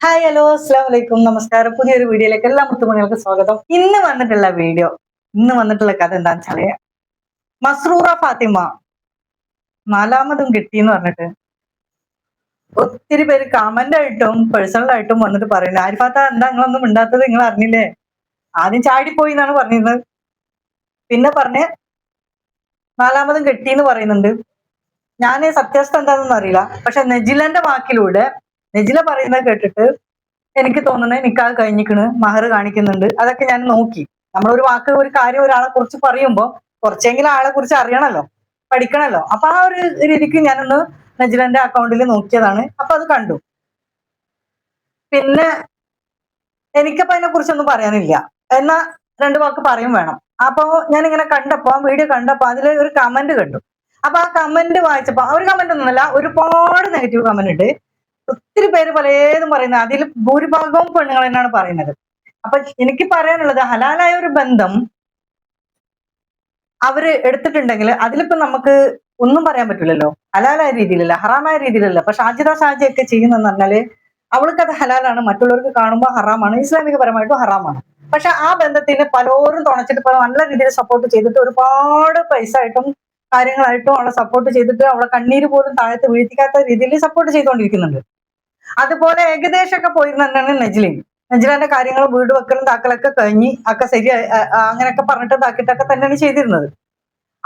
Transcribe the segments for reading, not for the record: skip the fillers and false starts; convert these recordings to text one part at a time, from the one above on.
Hi hello അസ്സാം വലൈക്കും നമസ്കാരം. പുതിയൊരു വീഡിയോയിലേക്ക് എല്ലാ മുത്തുമണികൾക്ക് സ്വാഗതം. ഇന്ന് വന്നിട്ടുള്ള കഥ എന്താണെന്ന് വെച്ചാല് മസ്റൂറ ഫാത്തിമ നാലാമതും കിട്ടിയെന്ന് പറഞ്ഞിട്ട് ഒത്തിരി പേര് കമന്റ് ആയിട്ടും പേഴ്സണൽ ആയിട്ടും വന്നിട്ട് പറയുന്നത്, ആരിഫാത്ത എന്താ നിങ്ങളൊന്നും മിണ്ടാത്തത്, നിങ്ങൾ അറിഞ്ഞില്ലേ? ആദ്യം ചാടിപ്പോയി എന്നാണ് പറഞ്ഞിരുന്നത്, പിന്നെ പറഞ്ഞ് നാലാമതും കെട്ടിന്ന് പറയുന്നുണ്ട്. ഞാൻ സത്യാവസ്ഥ എന്താണെന്നൊന്നും അറിയില്ല, പക്ഷെ നെജിലന്റെ വാക്കിലൂടെ നെജില പറയുന്നത് കേട്ടിട്ട് എനിക്ക് തോന്നുന്നത് നിക്കാഹ് കഴിഞ്ഞിക്കണ്, മഹർ കാണിക്കുന്നുണ്ട്. അതൊക്കെ ഞാൻ നോക്കി. നമ്മളൊരു വാക്ക് ഒരു കാര്യം ഒരാളെ കുറിച്ച് പറയുമ്പോൾ കുറച്ചെങ്കിലും ആളെ കുറിച്ച് അറിയണല്ലോ, പഠിക്കണല്ലോ. അപ്പൊ ആ ഒരു രീതിക്ക് ഞാനൊന്ന് നജിലന്റെ അക്കൗണ്ടിൽ നോക്കിയതാണ്. അപ്പൊ അത് കണ്ടു. പിന്നെ എനിക്കപ്പോ അതിനെ കുറിച്ചൊന്നും പറയാനില്ല, എന്നാ രണ്ടു വാക്ക് പറയും വേണം. അപ്പൊ ഞാൻ ഇങ്ങനെ കണ്ടപ്പോ, വീഡിയോ കണ്ടപ്പോ അതിൽ ഒരു കമന്റ് കണ്ടു. അപ്പൊ ആ കമന്റ് വായിച്ചപ്പോ, ഒരു കമന്റ് ഒന്നുമല്ല, ഒരുപാട് നെഗറ്റീവ് കമന്റ് ഉണ്ട്. ഒത്തിരി പേര് പലതും പറയുന്നത്, അതിൽ ഭൂരിഭാഗവും പെണ്ണുങ്ങൾ തന്നെയാണ് പറയുന്നത്. അപ്പൊ എനിക്ക് പറയാനുള്ളത്, ഹലാലായ ഒരു ബന്ധം അവര് എടുത്തിട്ടുണ്ടെങ്കിൽ അതിലിപ്പോ നമുക്ക് ഒന്നും പറയാൻ പറ്റില്ലല്ലോ. ഹലാലായ രീതിയിലല്ല, ഹറാമായ രീതിയിലല്ല. പക്ഷെ ഷാജിദ ഷാജിയൊക്കെ ചെയ്യുന്നതെന്ന് പറഞ്ഞാല് അവൾക്ക് അത് ഹലാലാണ്, മറ്റുള്ളവർക്ക് കാണുമ്പോൾ ഹറാമാണ്, ഇസ്ലാമികപരമായിട്ടും ഹറാമാണ്. പക്ഷെ ആ ബന്ധത്തിന് പലരും തുണച്ചിട്ട് ഇപ്പൊ നല്ല രീതിയിൽ സപ്പോർട്ട് ചെയ്തിട്ട് ഒരുപാട് പൈസ ആയിട്ടും കാര്യങ്ങളായിട്ടും അവളെ സപ്പോർട്ട് ചെയ്തിട്ട് അവളെ കണ്ണീര് പോലും താഴത്ത് വീഴ്ത്തിക്കാത്ത രീതിയിൽ സപ്പോർട്ട് ചെയ്തുകൊണ്ടിരിക്കുന്നുണ്ട്. അതുപോലെ ഏകദേശമൊക്കെ പോയിരുന്ന തന്നെയാണ് നെജ്ലിൻ. നെജ്ലാന്റെ കാര്യങ്ങൾ വീട് വെക്കലും താക്കലൊക്കെ കഴിഞ്ഞ് ഒക്കെ ശരി അങ്ങനെയൊക്കെ പറഞ്ഞിട്ട് താക്കിയിട്ടൊക്കെ തന്നെയാണ് ചെയ്തിരുന്നത്.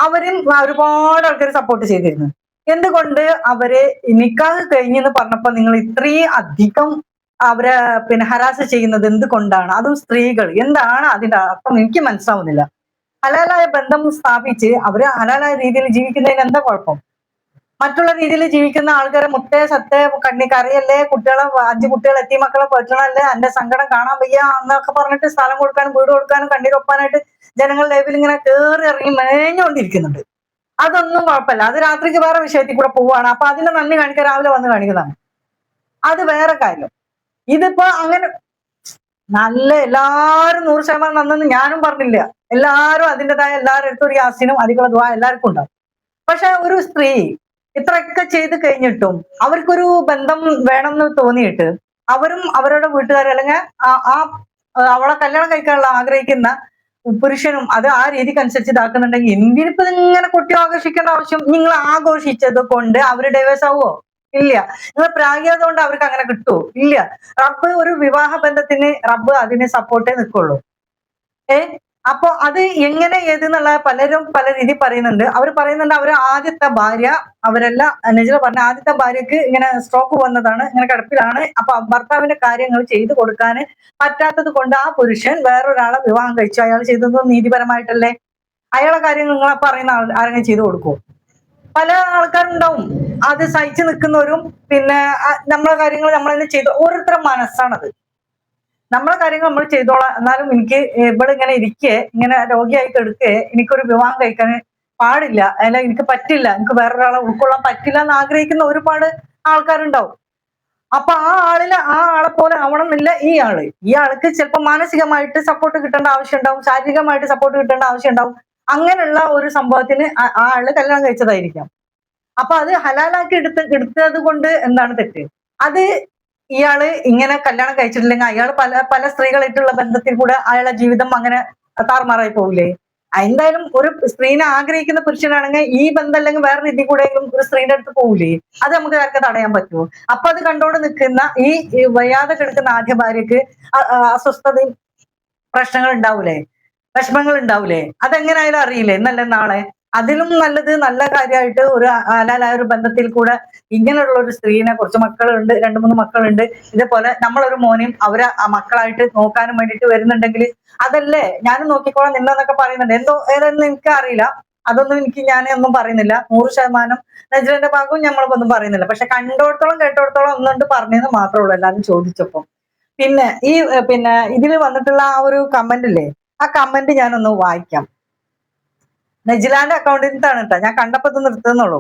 അവരും ഒരുപാട് ആൾക്കാർ സപ്പോർട്ട് ചെയ്തിരുന്നു. എന്തുകൊണ്ട് അവരെ നിക്കാഹ് കഴിഞ്ഞെന്ന് പറഞ്ഞപ്പോ നിങ്ങൾ ഇത്രയും അധികം അവരെ ഹരാസ് ചെയ്യുന്നത് എന്തുകൊണ്ടാണ്? അതും സ്ത്രീകൾ, എന്താണ് അതിന്റെ അർത്ഥം? എനിക്ക് മനസ്സിലാവുന്നില്ല. ഹലാലായ ബന്ധം സ്ഥാപിച്ച് അവര് ഹലാലായ രീതിയിൽ ജീവിക്കുന്നതിന് എന്താ കുഴപ്പം? മറ്റുള്ള രീതിയിൽ ജീവിക്കുന്ന ആൾക്കാരെ മുത്തേ സത്തേ കണ്ണി കറിയല്ലേ, കുട്ടികളെ 5 കുട്ടികൾ എത്തി മക്കളെ പറ്റണല്ലേ, എന്റെ സങ്കടം കാണാൻ വയ്യ എന്നൊക്കെ പറഞ്ഞിട്ട് സ്ഥലം കൊടുക്കാനും വീട് കൊടുക്കാനും കണ്ണീരൊപ്പാനായിട്ട് ജനങ്ങൾ ലൈവിൽ ഇങ്ങനെ കയറി ഇറങ്ങി മേഞ്ഞുകൊണ്ടിരിക്കുന്നുണ്ട്. അതൊന്നും കുഴപ്പമില്ല, അത് രാത്രിക്ക് വേറെ വിഷയത്തിൽ കൂടെ പോവാണ്. അപ്പൊ അതിന്റെ നന്ദി കാണിക്കാൻ രാവിലെ വന്ന് കാണിക്കുന്നതാണ്, അത് വേറെ കാര്യം. ഇതിപ്പോ അങ്ങനെ നല്ല എല്ലാരും 100% നന്നെന്ന് ഞാനും പറഞ്ഞില്ല. എല്ലാരും അതിൻ്റെതായ എല്ലാവരുടെ അടുത്തും ഒരു യാസിനും അധികം ദ്വാ എല്ലാവർക്കും ഉണ്ടാവും. പക്ഷെ ഒരു സ്ത്രീ ഇത്രയൊക്കെ ചെയ്ത് കഴിഞ്ഞിട്ടും അവർക്കൊരു ബന്ധം വേണമെന്ന് തോന്നിയിട്ട് അവരും അവരുടെ വീട്ടുകാർ അല്ലെങ്കിൽ അവളെ കല്യാണം കഴിക്കാനുള്ള ആഗ്രഹിക്കുന്ന പുരുഷനും അത് ആ രീതിക്ക് അനുസരിച്ച് ഇതാക്കുന്നുണ്ടെങ്കിൽ എന്തിനിപ്പോ ഇങ്ങനെ കുട്ടി ആഘോഷിക്കേണ്ട ആവശ്യം? നിങ്ങൾ ആഘോഷിച്ചത് കൊണ്ട് അവര് ഡൈവേഴ്സ് ആവുമോ? ഇല്ല. നിങ്ങൾ പ്രാഗിയത് കൊണ്ട് അവർക്ക് അങ്ങനെ കിട്ടുമോ? ഇല്ല. റബ്ബ് ഒരു വിവാഹ ബന്ധത്തിന് റബ്ബ് അതിന് സപ്പോർട്ടേ നിൽക്കുള്ളൂ. അപ്പൊ അത് എങ്ങനെ ഏതെന്നുള്ള പലരും പല രീതി പറയുന്നുണ്ട്. അവർ പറയുന്നുണ്ട് അവർ ആദ്യത്തെ ഭാര്യ, അവരെല്ലാം നജില പറഞ്ഞ ആദ്യത്തെ ഭാര്യക്ക് ഇങ്ങനെ സ്ട്രോക്ക് വന്നതാണ്, ഇങ്ങനെ കിടപ്പിലാണ്. അപ്പൊ ഭർത്താവിന്റെ കാര്യങ്ങൾ ചെയ്തു കൊടുക്കാൻ പറ്റാത്തത് കൊണ്ട് ആ പുരുഷൻ വേറൊരാളെ വിവാഹം കഴിച്ചു. അയാൾ ചെയ്തത് നീതിപരമായിട്ടല്ലേ? അയാളെ കാര്യങ്ങൾ നിങ്ങൾ പറയുന്ന ആരെങ്കിലും ചെയ്തു കൊടുക്കുമോ? പല ആൾക്കാരുണ്ടാവും അത് സഹിച്ചു നിൽക്കുന്നവരും. നമ്മളെ കാര്യങ്ങൾ നമ്മൾ തന്നെ ചെയ്തു, ഓരോരുത്തരുടെ മനസ്സാണത്. നമ്മളെ കാര്യങ്ങൾ നമ്മൾ ചെയ്തോളാം, എന്നാലും എനിക്ക് ഇവിടെ ഇങ്ങനെ ഇരിക്കേ, ഇങ്ങനെ രോഗിയായി കെടുക്കേ, എനിക്കൊരു വിവാഹം കഴിക്കാൻ പാടില്ല, അല്ല എനിക്ക് പറ്റില്ല, എനിക്ക് വേറൊരാളെ ഉൾക്കൊള്ളാൻ പറ്റില്ല എന്ന് ആഗ്രഹിക്കുന്ന ഒരുപാട് ആൾക്കാരുണ്ടാവും. അപ്പൊ ആ ആളെ പോലെ ആവണം എന്നില്ല ഈ ആൾക്ക് ചിലപ്പോൾ മാനസികമായിട്ട് സപ്പോർട്ട് കിട്ടേണ്ട ആവശ്യം ഉണ്ടാവും, ശാരീരികമായിട്ട് സപ്പോർട്ട് കിട്ടേണ്ട ആവശ്യം ഉണ്ടാവും. അങ്ങനെയുള്ള ഒരു സംഭവത്തിന് ആ ആള് കല്യാണം കഴിച്ചതായിരിക്കാം. അപ്പൊ അത് ഹലാലാക്കി എടുത്തത് കൊണ്ട് എന്താണ് തെറ്റ്? അത് ഇയാള് ഇങ്ങനെ കല്യാണം കഴിച്ചിട്ടില്ലെങ്കിൽ അയാൾ പല പല സ്ത്രീകളായിട്ടുള്ള ബന്ധത്തിൽ കൂടെ അയാളുടെ ജീവിതം അങ്ങനെ താറുമാറായി പോകില്ലേ? എന്തായാലും ഒരു സ്ത്രീനെ ആഗ്രഹിക്കുന്ന പുരുഷനാണെങ്കിൽ ഈ ബന്ധം അല്ലെങ്കിൽ വേറെ രീതി കൂടെയെങ്കിലും ഒരു സ്ത്രീയുടെ അടുത്ത് പോകില്ലേ? അത് നമുക്ക് ആർക്ക് തടയാൻ പറ്റുമോ? അപ്പൊ അത് കണ്ടോണ്ട് നിൽക്കുന്ന ഈ വയ്യാതെ കിടക്കുന്ന ആദ്യ ഭാര്യക്ക് അസ്വസ്ഥതയും പ്രശ്നങ്ങൾ ഉണ്ടാവൂലേ, വിഷമങ്ങൾ ഉണ്ടാവൂലേ? അതെങ്ങനായാലും അറിയില്ലേ ഇന്നല്ലേ നാളെ? അതിലും നല്ലത് നല്ല കാര്യമായിട്ട് ഒരു ഹലാലായ ഒരു ബന്ധത്തിൽ കൂടെ ഇങ്ങനെയുള്ള ഒരു സ്ത്രീനെ, കുറച്ച് മക്കളുണ്ട്, 2-3 മക്കളുണ്ട്, ഇതേപോലെ നമ്മളൊരു മോനെയും അവരെ മക്കളായിട്ട് നോക്കാനും വേണ്ടിയിട്ട് വരുന്നുണ്ടെങ്കിൽ അതല്ലേ ഞാനും നോക്കിക്കോളാം നിന്നെന്നൊക്കെ പറയുന്നുണ്ട്. ഏതെന്ന് എനിക്ക് അറിയില്ല, അതൊന്നും ഞാനൊന്നും പറയുന്നില്ല. 100% നജ്ലിന്റെ ഭാഗവും നമ്മൾക്കൊന്നും പറയുന്നില്ല. പക്ഷെ കണ്ടോടത്തോളം കേട്ടോടത്തോളം ഒന്നുകൊണ്ട് പറഞ്ഞെന്ന് മാത്രമേ ഉള്ളൂ എല്ലാവരും ചോദിച്ചപ്പോ. ഇതിൽ വന്നിട്ടുള്ള ആ ഒരു കമന്റ് ഇല്ലേ, ആ കമന്റ് ഞാനൊന്ന് വായിക്കാം. നജിലാന്റെ അക്കൗണ്ടിൽ നിന്നാണ് കേട്ടോ, ഞാൻ കണ്ടപ്പോ ഇത് നിർത്തുന്നുള്ളൂ.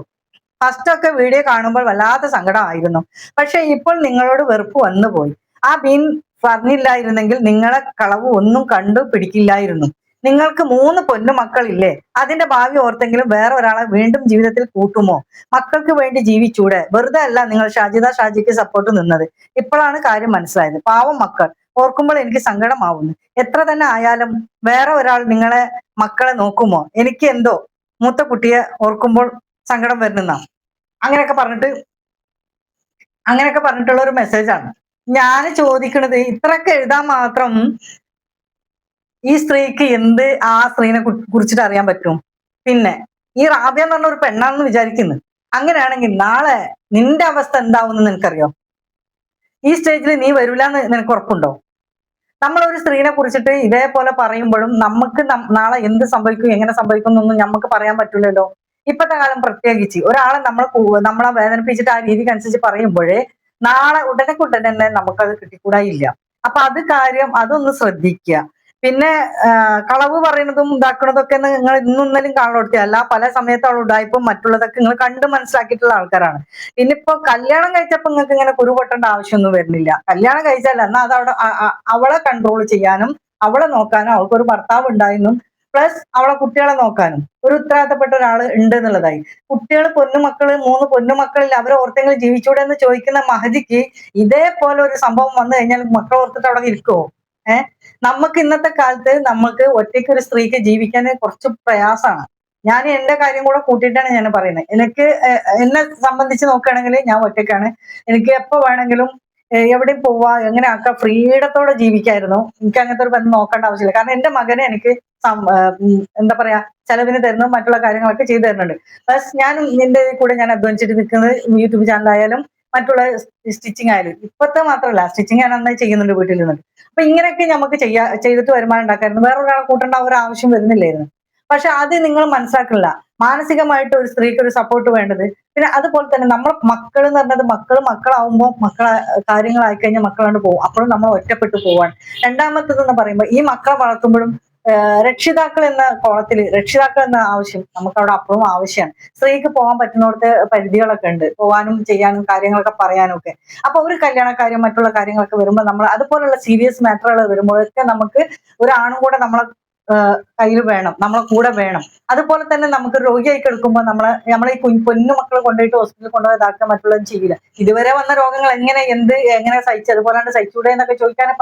ഫസ്റ്റ് ഒക്കെ വീഡിയോ കാണുമ്പോൾ വല്ലാത്ത സങ്കടമായിരുന്നു, പക്ഷെ ഇപ്പോൾ നിങ്ങളോട് വെറുപ്പ് വന്നുപോയി. ആ ബീൻ പറഞ്ഞില്ലായിരുന്നെങ്കിൽ നിങ്ങളെ കളവ് ഒന്നും കണ്ടു പിടിക്കില്ലായിരുന്നു. നിങ്ങൾക്ക് 3 പൊന്നുമക്കളില്ലേ? അതിന്റെ ഭാവി ഓർത്തെങ്കിലും വേറെ ഒരാളെ വീണ്ടും ജീവിതത്തിൽ കൂട്ടുമോ? മക്കൾക്ക് വേണ്ടി ജീവിച്ചൂടെ? വെറുതെ അല്ല നിങ്ങൾ ഷാജിദ ഷാജിക്ക് സപ്പോർട്ട് നിന്നത്. ഇപ്പോഴാണ് കാര്യം മനസ്സിലായത്. പാവം മക്കൾ ഓർക്കുമ്പോൾ എനിക്ക് സങ്കടമാവുന്നു. എത്ര തന്നെ ആയാലും വേറെ ഒരാൾ നിങ്ങളെ മക്കളെ നോക്കുമോ? എനിക്ക് എന്തോ മൂത്ത കുട്ടിയെ ഓർക്കുമ്പോൾ സങ്കടം വരുന്ന അങ്ങനെയൊക്കെ പറഞ്ഞിട്ടുള്ള ഒരു മെസ്സേജാണ്. ഞാൻ ചോദിക്കണത്, ഇത്രയൊക്കെ എഴുതാൻ മാത്രം ഈ സ്ത്രീക്ക് എന്ത് ആ സ്ത്രീനെ കുറിച്ചിട്ട് അറിയാൻ പറ്റും? പിന്നെ ഈ റാബിയ എന്ന് പറഞ്ഞ ഒരു പെണ്ണാണെന്ന് വിചാരിക്കുന്നു. അങ്ങനെയാണെങ്കിൽ നാളെ നിന്റെ അവസ്ഥ എന്താവുമെന്ന് നിനക്കറിയോ? ഈ സ്റ്റേജിൽ നീ വരൂലെന്ന് നിനക്ക് ഉറപ്പുണ്ടോ? നമ്മൾ ഒരു സ്ത്രീനെ കുറിച്ചിട്ട് ഇതേപോലെ പറയുമ്പോഴും നമുക്ക് നാളെ എന്ത് സംഭവിക്കും, എങ്ങനെ സംഭവിക്കും എന്നൊന്നും നമുക്ക് പറയാൻ പറ്റില്ലല്ലോ. ഇപ്പോഴത്തെ കാലം പ്രത്യേകിച്ച് ഒരാളെ നമ്മളെ വേദനിപ്പിച്ചിട്ട് ആ രീതിക്ക് അനുസരിച്ച് പറയുമ്പോഴേ നാളെ ഉടനെ തന്നെ നമുക്കത് കിട്ടിക്കൂടായില്ല. അപ്പൊ അതൊന്ന് ശ്രദ്ധിക്കുക. പിന്നെ കളവ് പറയുന്നതും ഇതാക്കുന്നതൊക്കെ നിങ്ങൾ ഇന്നൊന്നും കാണുകൊടുത്തല്ല. പല സമയത്ത് അവൾ ഉടായ്പും മറ്റുള്ളതൊക്കെ നിങ്ങൾ കണ്ട് മനസ്സിലാക്കിയിട്ടുള്ള ആൾക്കാരാണ്. ഇനിയിപ്പോ കല്യാണം കഴിച്ചപ്പോ നിങ്ങൾക്ക് ഇങ്ങനെ കുരുപൊട്ടേണ്ട ആവശ്യമൊന്നും വരുന്നില്ല. കല്യാണം കഴിച്ചല്ല, എന്നാ അത് അവളെ കൺട്രോൾ ചെയ്യാനും അവളെ നോക്കാനും അവൾക്കൊരു ഭർത്താവ് ഉണ്ടായിരുന്നു, പ്ലസ് അവളെ കുട്ടികളെ നോക്കാനും ഒരു ഉത്തരവാദിത്തപ്പെട്ട ഒരാൾ ഉണ്ട് എന്നുള്ളതായി. കുട്ടികൾ പൊന്നുമക്കള് 3 പൊന്നുമക്കളിൽ അവരെ ഓർത്തെങ്കിലും ജീവിച്ചൂടെ എന്ന് ചോദിക്കുന്ന മഹദിക്ക് ഇതേപോലെ ഒരു സംഭവം വന്നു കഴിഞ്ഞാൽ മക്കളെ ഓർത്തിട്ട് അവിടെ ഇരിക്കുവോ? നമുക്ക് ഇന്നത്തെ കാലത്ത് നമുക്ക് ഒറ്റയ്ക്ക് ഒരു സ്ത്രീക്ക് ജീവിക്കാൻ കുറച്ച് പ്രയാസമാണ്. ഞാൻ എന്റെ കാര്യം കൂടെ കൂട്ടിയിട്ടാണ് ഞാൻ പറയുന്നത്. എന്നെ സംബന്ധിച്ച് നോക്കുകയാണെങ്കിൽ ഞാൻ ഒറ്റയ്ക്കാണ്. എനിക്ക് എപ്പോ വേണമെങ്കിലും എവിടെയും പോവാ, എങ്ങനെ ആക്കാം, ഫ്രീഡത്തോടെ ജീവിക്കായിരുന്നു. എനിക്ക് അങ്ങനത്തെ ഒരു ബന്ധം നോക്കേണ്ട ആവശ്യമില്ല. കാരണം എന്റെ മകനെ എനിക്ക് എന്താ പറയാ ചെലവിന് തരുന്നു, മറ്റുള്ള കാര്യങ്ങളൊക്കെ ചെയ്തു തരുന്നുണ്ട്. പ്ലസ് ഞാൻ എന്റെ കൂടെ ഞാൻ അധ്വാനിച്ചിട്ട് നിൽക്കുന്നത് യൂട്യൂബ് ചാനലായാലും മറ്റുള്ള സ്റ്റിച്ചിങ് ആയാലും. ഇപ്പത്തെ മാത്രമല്ല, സ്റ്റിച്ചിങ് ഞാൻ നന്നായി ചെയ്യുന്നുണ്ട് വീട്ടിൽ നിന്നിട്ട്. അപ്പൊ ഇങ്ങനെയൊക്കെ നമുക്ക് ചെയ്തിട്ട് വരുമാനം ഉണ്ടാക്കായിരുന്നു. വേറൊരാളെ കൂട്ടേണ്ട ഒരു ആവശ്യം വരുന്നില്ലായിരുന്നു. പക്ഷെ അത് നിങ്ങൾ മനസ്സിലാക്കില്ല. മാനസികമായിട്ട് ഒരു സ്ത്രീക്ക് ഒരു സപ്പോർട്ട് വേണ്ടത്. പിന്നെ അതുപോലെ തന്നെ നമ്മൾ മക്കൾ എന്ന് പറഞ്ഞത് മക്കളാവുമ്പോൾ മക്കളെ കാര്യങ്ങളായി കഴിഞ്ഞാൽ മക്കളാണ്ട് പോകും. അപ്പോഴും നമ്മൾ ഒറ്റപ്പെട്ടു പോവാണ്. രണ്ടാമത്തതെന്ന് പറയുമ്പോൾ ഈ മക്കളെ വളർത്തുമ്പോഴും രക്ഷിതാക്കൾ എന്ന കോളത്തിൽ രക്ഷിതാക്കൾ എന്ന ആവശ്യം നമുക്ക് അവിടെ അപ്പുറവും ആവശ്യമാണ്. സ്ത്രീക്ക് പോകാൻ പറ്റുന്നിടത്ത് പരിധികളൊക്കെ ഉണ്ട്, പോകാനും ചെയ്യാനും കാര്യങ്ങളൊക്കെ പറയാനും ഒക്കെ. അപ്പൊ ഒരു കല്യാണക്കാര്യം മറ്റുള്ള കാര്യങ്ങളൊക്കെ വരുമ്പോൾ നമ്മൾ അതുപോലുള്ള സീരിയസ് മാറ്ററുകൾ വരുമ്പോഴൊക്കെ നമുക്ക് ഒരാണും കൂടെ നമ്മളെ കയ്യിൽ വേണം, നമ്മളെ കൂടെ വേണം. അതുപോലെ തന്നെ നമുക്ക് രോഗിയായി കിടക്കുമ്പോൾ നമ്മളെ ഈ പൊന്നു മക്കളെ കൊണ്ടുപോയിട്ട് ഹോസ്പിറ്റലിൽ കൊണ്ടുപോയതാക്കുക മറ്റുള്ളതും ചെയ്യില്ല. ഇതുവരെ വന്ന രോഗങ്ങൾ എങ്ങനെ സഹിച്ചു, അതുപോലാണ്ട് സഹിച്ചൂടെ എന്നൊക്കെ ചോദിക്കാൻ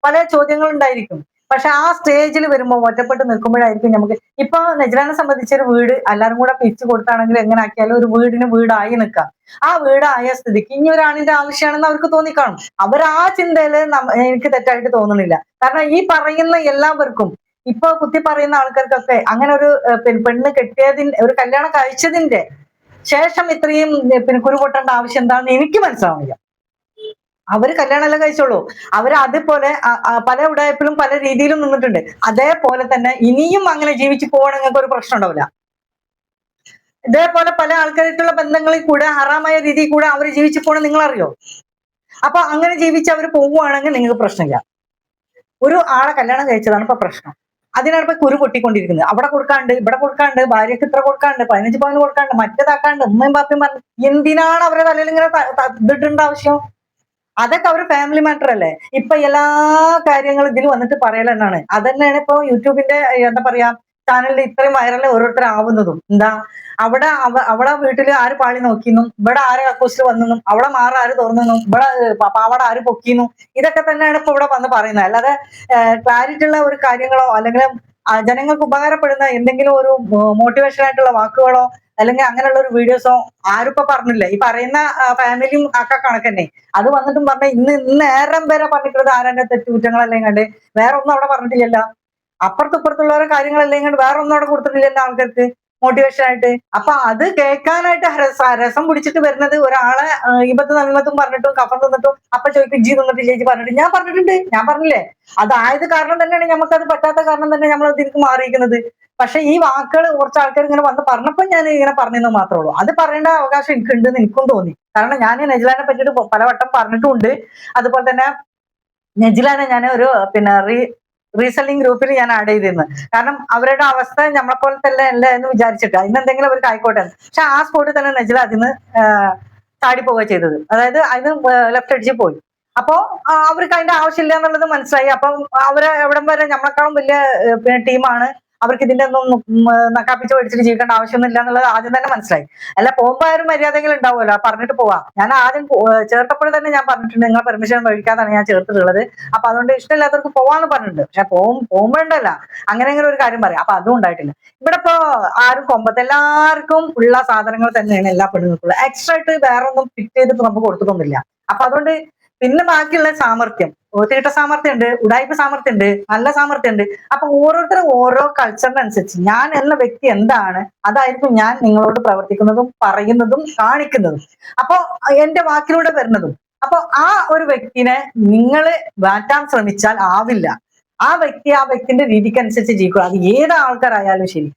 പല ചോദ്യങ്ങൾ ഉണ്ടായിരിക്കും. പക്ഷെ ആ സ്റ്റേജിൽ വരുമ്പോൾ ഒറ്റപ്പെട്ട് നിൽക്കുമ്പോഴായിരിക്കും നമുക്ക്. ഇപ്പൊ നജ്ലാനെ സംബന്ധിച്ച് ഒരു വീട് എല്ലാവരും കൂടെ പിരിച്ചു കൊടുത്താണെങ്കിൽ എങ്ങനെ ആക്കിയാലും ഒരു വീടായി നിൽക്കാം. ആ വീടായ സ്ഥിതിക്ക് ഇനി ഒരാണിന്റെ ആവശ്യമാണെന്ന് അവർക്ക് തോന്നിക്കാണും. അവർ ആ ചിന്തയില് എനിക്ക് തെറ്റായിട്ട് തോന്നുന്നില്ല. കാരണം ഈ പറയുന്ന എല്ലാവർക്കും, ഇപ്പൊ കുത്തി പറയുന്ന ആൾക്കാർക്കൊക്കെ അങ്ങനെ ഒരു പെണ്ണ് ഒരു കല്യാണം കഴിച്ചതിന്റെ ശേഷം ഇത്രയും കുരുപൊട്ടേണ്ട ആവശ്യം എന്താണെന്ന് എനിക്ക് മനസ്സിലാവുന്നില്ല. അവര് കല്യാണമെല്ലാം കഴിച്ചോളൂ. അവർ അതുപോലെ പല ഉടായ്പിലും പല രീതിയിലും നിന്നിട്ടുണ്ട്. അതേപോലെ തന്നെ ഇനിയും അങ്ങനെ ജീവിച്ചു പോകണമെങ്കിൽ ഒരു പ്രശ്നം ഉണ്ടാവില്ല. ഇതേപോലെ പല ആൾക്കാരായിട്ടുള്ള ബന്ധങ്ങളിൽ കൂടെ ഹറാമായ രീതിയിൽ കൂടെ അവർ ജീവിച്ചു പോകണം നിങ്ങൾ അറിയോ? അപ്പൊ അങ്ങനെ ജീവിച്ച് അവർ പോവുകയാണെങ്കിൽ നിങ്ങൾക്ക് പ്രശ്നമില്ല. ഒരു ആളെ കല്യാണം കഴിച്ചതാണ് ഇപ്പൊ പ്രശ്നം. അതിനാണ് ഇപ്പൊ കുരു പൊട്ടിക്കൊണ്ടിരിക്കുന്നത്. അവിടെ കൊടുക്കാണ്ട്, ഇവിടെ കൊടുക്കാണ്ട്, ഭാര്യക്ക് ഇത്ര കൊടുക്കാണ്ട്, 15 പവന് കൊടുക്കാണ്ട്, മറ്റേതാക്കാണ്ട്, ഉമ്മയും ബാപ്പയും പറഞ്ഞു. എന്തിനാണ് അവരുടെ തലയിൽ ഇങ്ങനെ ഇതിട്ടേണ്ട ആവശ്യം? അതൊക്കെ അവർ ഫാമിലി മാറ്റർ അല്ലേ. ഇപ്പൊ എല്ലാ കാര്യങ്ങളും ഇതിൽ വന്നിട്ട് പറയലെന്നാണ്. അതന്നെയാണ് ഇപ്പൊ യൂട്യൂബിന്റെ എന്താ പറയാ ചാനലിൽ ഇത്രയും വൈറൽ ഓരോരുത്തരാവുന്നതും. എന്താ അവളെ വീട്ടിൽ ആര് പാളി നോക്കിയെന്നും, ഇവിടെ ആര് കക്കൂസിൽ വന്നെന്നും, അവളെ മാറ ആര് തുറന്നെന്നും, ഇവിടെ പാവാട ആര് പൊക്കിയെന്നും, ഇതൊക്കെ തന്നെയാണ് ഇപ്പൊ ഇവിടെ വന്ന് പറയുന്നത്. അല്ലാതെ ക്ലാരിറ്റി ഉള്ള ഒരു കാര്യങ്ങളോ അല്ലെങ്കിൽ ജനങ്ങൾക്ക് ഉപകാരപ്പെടുന്ന എന്തെങ്കിലും ഒരു മോട്ടിവേഷൻ ആയിട്ടുള്ള വാക്കുകളോ അല്ലെങ്കിൽ അങ്ങനെയുള്ള ഒരു വീഡിയോസോ ആരിപ്പോ പറഞ്ഞില്ല. ഈ പറയുന്ന ഫാമിലിയും ഒക്കെ കണക്കന്നെ. അത് വന്നിട്ടും പറഞ്ഞ ഇന്ന് നേരം വരെ പറഞ്ഞിട്ടുള്ളത് ആരാന്റെ തെറ്റുകുറ്റങ്ങളല്ലേ കണ്ട് വേറെ ഒന്നും അവിടെ പറഞ്ഞിട്ടില്ലല്ലോ. അപ്പുറത്തുള്ളവരെ കാര്യങ്ങളല്ലേ കണ്ട് വേറെ ഒന്നും അവിടെ കൊടുത്തിട്ടില്ലല്ലോ ആൾക്കാർക്ക് മോട്ടിവേഷൻ ആയിട്ട്. അപ്പൊ അത് കേൾക്കാനായിട്ട് രസം പിടിച്ചിട്ട് വരുന്നത് ഒരാളെ ഇബത്തും നന്മത്തും പറഞ്ഞിട്ടും കഫം തന്നിട്ടും അപ്പൊ ചോദിക്കും ജി തന്നിട്ട് ചേച്ചി പറഞ്ഞിട്ട് ഞാൻ പറഞ്ഞിട്ടുണ്ട്, ഞാൻ പറഞ്ഞില്ലേ. അതായത് കാരണം തന്നെയാണ് നമുക്കത് പറ്റാത്ത കാരണം തന്നെ നമ്മൾ ഇതിലേക്ക് മാറിയിരിക്കുന്നത്. പക്ഷെ ഈ വാക്കുകൾ കുറച്ച് ആൾക്കാർ ഇങ്ങനെ വന്ന് പറഞ്ഞപ്പോൾ ഞാൻ ഇങ്ങനെ പറഞ്ഞെന്ന് മാത്രമേ ഉള്ളൂ. അത് പറയേണ്ട അവകാശം എനിക്കുണ്ടെന്ന് എനിക്കും തോന്നി. കാരണം ഞാൻ നജ്ലാനെ പറ്റിയിട്ട് പലവട്ടം പറഞ്ഞിട്ടുമുണ്ട്. അതുപോലെ തന്നെ നജ്ലാനെ ഞാൻ ഒരു റീസെല്ലിംഗ് ഗ്രൂപ്പിൽ ഞാൻ ആഡ് ചെയ്തിരുന്നു. കാരണം അവരുടെ അവസ്ഥ നമ്മളെ പോലത്തെ അല്ല എന്ന് വിചാരിച്ചിട്ട് അതിനെന്തെങ്കിലും അവർക്ക് ആയിക്കോട്ടെ. പക്ഷെ ആ സ്പോട്ടിൽ തന്നെ നജ്ല അതിന് ചാടി പോവുക ചെയ്തത്. അതായത് അതിന് ലെഫ്റ്റ് അടിച്ച് പോയി. അപ്പോ അവർക്ക് അതിന്റെ ആവശ്യമില്ല എന്നുള്ളത് മനസ്സിലായി. അപ്പം അവര് എവിടം വരെ നമ്മളെക്കാളും വലിയ പിന്നെ ടീമാണ്, അവർക്ക് ഇതിന്റെ ഒന്നും നക്കാപ്പിച്ച് മേടിച്ചിട്ട് ജീവിക്കേണ്ട ആവശ്യമൊന്നുമില്ല എന്നുള്ളത് ആദ്യം തന്നെ മനസ്സിലായി. അല്ല പോകുമ്പോ ആരും മര്യാദകൾ ഉണ്ടാവുമല്ലോ, പറഞ്ഞിട്ട് പോവാ. ഞാൻ ആദ്യം ചേർത്തപ്പോൾ തന്നെ ഞാൻ പറഞ്ഞിട്ടുണ്ട്, നിങ്ങൾ പെർമിഷൻ മേടിക്കാതാണ് ഞാൻ ചേർത്തിട്ടുള്ളത്, അപ്പൊ അതുകൊണ്ട് ഇഷ്ടമില്ലാത്തവർക്ക് പോവാന്ന് പറഞ്ഞിട്ടുണ്ട്. പക്ഷെ പോകുമ്പോണ്ടല്ല അങ്ങനെ ഒരു കാര്യം പറയാം. അപ്പൊ അതും ഉണ്ടായിട്ടില്ല. ഇവിടെ ഇപ്പോ ആരും കൊമ്പത്ത്, എല്ലാവർക്കും ഉള്ള സാധനങ്ങൾ തന്നെയാണ് എല്ലാ പെണ്ണുങ്ങൾക്കുള്ളത്. എക്സ്ട്രാ ആയിട്ട് വേറെ ഒന്നും ഫിറ്റ് ചെയ്തിട്ട് നമുക്ക് കൊടുത്തിട്ടൊന്നുമില്ല. അപ്പൊ അതുകൊണ്ട് പിന്നെ ബാക്കിയുള്ള സാമർത്ഥ്യം, തീട്ട സാമർത്ഥ്യം ഉണ്ട്, ഉടായ്പ സാമർത്ഥ്യം ഉണ്ട്, നല്ല സാമർത്ഥ്യം ഉണ്ട്. അപ്പൊ ഓരോരുത്തരും ഓരോ കൾച്ചറിനനുസരിച്ച് ഞാൻ എന്ന വ്യക്തി എന്താണ്, അതായിരിക്കും ഞാൻ നിങ്ങളോട് പ്രവർത്തിക്കുന്നതും പറയുന്നതും കാണിക്കുന്നതും, അപ്പൊ എന്റെ വാക്കിലൂടെ വരുന്നതും. അപ്പൊ ആ ഒരു വ്യക്തിനെ നിങ്ങൾ മാറ്റാൻ ശ്രമിച്ചാൽ ആവില്ല. ആ വ്യക്തിന്റെ രീതിക്ക് അനുസരിച്ച് ജീവിക്കുക. അത് ഏത് ആൾക്കാരായാലും ശരി.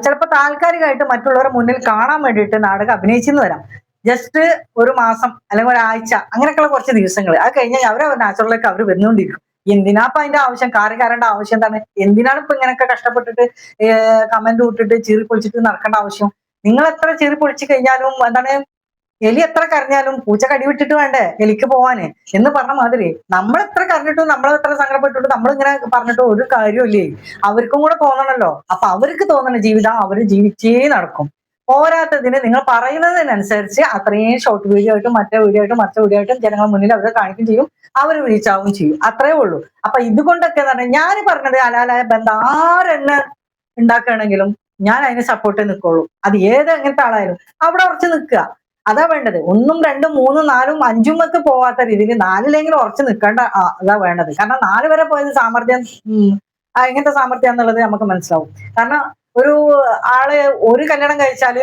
ചിലപ്പോ താൽക്കാലികമായിട്ട് മറ്റുള്ളവരുടെ മുന്നിൽ കാണാൻ വേണ്ടിയിട്ട് നാടകം അഭിനയിച്ചെന്ന് വരാം. ജസ്റ്റ് ഒരു മാസം അല്ലെങ്കിൽ ഒരാഴ്ച അങ്ങനെയൊക്കെയുള്ള കുറച്ച് ദിവസങ്ങൾ, അത് കഴിഞ്ഞാൽ അവർ നാച്ചുറലിലേക്ക് അവർ വരുന്നുകൊണ്ടിരിക്കും. എന്തിനാ ഇപ്പൊ അതിന്റെ ആവശ്യം, കയറേണ്ട ആവശ്യം എന്താണ്? എന്തിനാണ് ഇപ്പൊ ഇങ്ങനെയൊക്കെ കഷ്ടപ്പെട്ടിട്ട് കമന്റ് വിട്ടിട്ട് ചീറി പൊളിച്ചിട്ട് നടക്കേണ്ട ആവശ്യം? നിങ്ങൾ എത്ര ചീറി പൊളിച്ചു കഴിഞ്ഞാലും എന്താണ്, എലി എത്ര കരഞ്ഞാലും പൂച്ച കടിവിട്ടിട്ട് വേണ്ടേ എലിക്ക് പോവാന് എന്ന് പറഞ്ഞ മാതിരി, നമ്മൾ എത്ര കരഞ്ഞിട്ടും നമ്മൾ എത്ര സങ്കടപ്പെട്ടിട്ടും നമ്മൾ ഇങ്ങനെ പറഞ്ഞിട്ടും ഒരു കാര്യമില്ലേ. അവർക്കും കൂടെ തോന്നണല്ലോ. അപ്പൊ അവർക്ക് തോന്നണ ജീവിതം അവർ ജീവിച്ചേ നടക്കും. പോരാത്തതിന് നിങ്ങൾ പറയുന്നതിനനുസരിച്ച് അത്രയും ഷോർട്ട് വീഡിയോ ആയിട്ടും മറ്റേ വീഡിയോ ആയിട്ടും മറ്റേ വീഡിയോ ആയിട്ടും ജനങ്ങളുടെ മുന്നിൽ അവർ കാണിക്കുകയും ചെയ്യും, അവർ റീച്ച് ആവുകയും ചെയ്യും. അത്രേ ഉള്ളൂ. അപ്പൊ ഇതുകൊണ്ടൊക്കെ എന്ന് പറഞ്ഞാൽ ഞാൻ പറഞ്ഞത് ഹലാലായ ബന്ധം ആരെന്നെ ഉണ്ടാക്കുകയാണെങ്കിലും ഞാൻ അതിന് സപ്പോർട്ട് നിൽക്കുള്ളൂ. അത് ഏത് എങ്ങനത്തെ ആളായാലും അവിടെ ഉറച്ചു നിൽക്കുക, അതാ വേണ്ടത്. ഒന്നും രണ്ടും മൂന്നും നാലും അഞ്ചും ഒക്കെ പോവാത്ത രീതിയിൽ നാലിലെങ്കിലും ഉറച്ചു നിൽക്കേണ്ട അതാ വേണ്ടത്. കാരണം 4 വരെ പോയത് സാമർത്ഥ്യം, എങ്ങനത്തെ സാമർത്ഥ്യം എന്നുള്ളത് നമുക്ക് മനസ്സിലാവും. കാരണം ഒരു ആള് ഒരു കല്യാണം കഴിച്ചാല്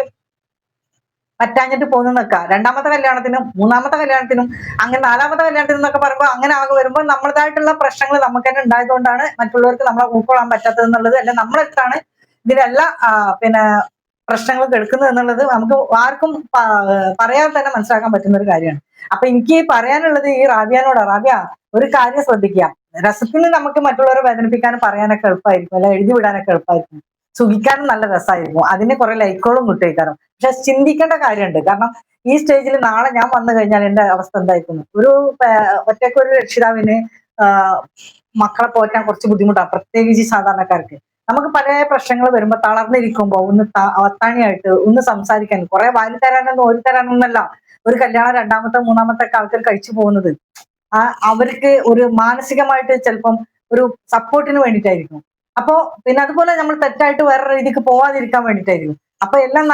പറ്റാഞ്ഞിട്ട് പോന്നു നിൽക്കുക, രണ്ടാമത്തെ കല്യാണത്തിനും മൂന്നാമത്തെ കല്യാണത്തിനും അങ്ങനെ നാലാമത്തെ കല്യാണത്തിനും എന്നൊക്കെ പറയുമ്പോൾ അങ്ങനെ ആകെ വരുമ്പോൾ നമ്മളതായിട്ടുള്ള പ്രശ്നങ്ങൾ നമുക്ക് തന്നെ ഉണ്ടായതുകൊണ്ടാണ് മറ്റുള്ളവർക്ക് നമ്മളെ ഉൾക്കൊള്ളാൻ പറ്റാത്തത് എന്നുള്ളത്, അല്ലെ നമ്മളെടുത്താണ് ഇതിലെല്ലാ പിന്നെ പ്രശ്നങ്ങൾ കേൾക്കുന്നത് എന്നുള്ളത് നമുക്ക് ആർക്കും പറയാതെ തന്നെ മനസ്സിലാക്കാൻ പറ്റുന്ന ഒരു കാര്യമാണ്. അപ്പൊ എനിക്ക് പറയാനുള്ളത് ഈ റാബിയാനോട്, റാബിയ ഒരു കാര്യം ശ്രദ്ധിക്കുക. രസത്തിന് നമുക്ക് മറ്റുള്ളവരെ വേദനിപ്പിക്കാനും പറയാനൊക്കെ എളുപ്പമായിരിക്കും, അല്ല എഴുതി വിടാനൊക്കെ എളുപ്പമായിരിക്കും, സുഖിക്കാനും നല്ല രസമായിരിക്കും, അതിന് കുറെ ലൈക്കുകളും കിട്ടിയേക്കാരും. പക്ഷെ ചിന്തിക്കേണ്ട കാര്യമുണ്ട്. കാരണം ഈ സ്റ്റേജിൽ നാളെ ഞാൻ വന്നു കഴിഞ്ഞാൽ എന്റെ അവസ്ഥ എന്തായിരിക്കും? ഒരു ഒറ്റയ്ക്കൊരു രക്ഷിതാവിന് മക്കളെ പോറ്റാൻ കുറച്ച് ബുദ്ധിമുട്ടാണ്, പ്രത്യേകിച്ച് സാധാരണക്കാർക്ക്. നമുക്ക് പല പ്രശ്നങ്ങൾ വരുമ്പോൾ തളർന്നിരിക്കുമ്പോൾ ഒന്ന് അത്താണിയായിട്ട് ഒന്ന് സംസാരിക്കാൻ, കുറെ വാരി തരാനൊന്നും ഒരു തരാനൊന്നല്ല ഒരു കല്യാണം രണ്ടാമത്തെ മൂന്നാമത്തെ ഒക്കെ ആൾക്കാർ കഴിച്ചു പോകുന്നത്. അവർക്ക് ഒരു മാനസികമായിട്ട് ചിലപ്പം ഒരു സപ്പോർട്ടിന് വേണ്ടിയിട്ടായിരിക്കും. അപ്പോ പിന്നെ അതുപോലെ നമ്മൾ തെറ്റായിട്ട് വേറെ രീതിക്ക് പോവാതിരിക്കാൻ വേണ്ടിയിട്ടായിരിക്കും. അപ്പൊ എല്ലാം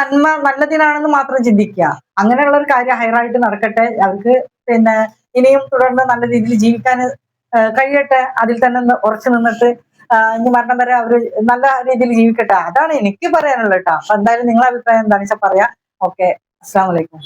നല്ലതിനാണെന്ന് മാത്രം ചിന്തിക്കുക. അങ്ങനെയുള്ള ഒരു കാര്യം ഹൈറായിട്ട് നടക്കട്ടെ, അവർക്ക് പിന്നെ ഇനിയും തുടർന്ന് നല്ല രീതിയിൽ ജീവിക്കാൻ കഴിയട്ടെ. അതിൽ തന്നെ ഉറച്ചു നിന്നിട്ട് ഇനി മരണം വരെ അവര് നല്ല രീതിയിൽ ജീവിക്കട്ടെ. അതാണ് എനിക്ക് പറയാനുള്ളത് കേട്ടോ. അപ്പൊ എന്തായാലും നിങ്ങളെ അഭിപ്രായം എന്താണെന്ന് വെച്ചാൽ പറയാ. ഓക്കെ, അസ്സാം വലൈക്കും.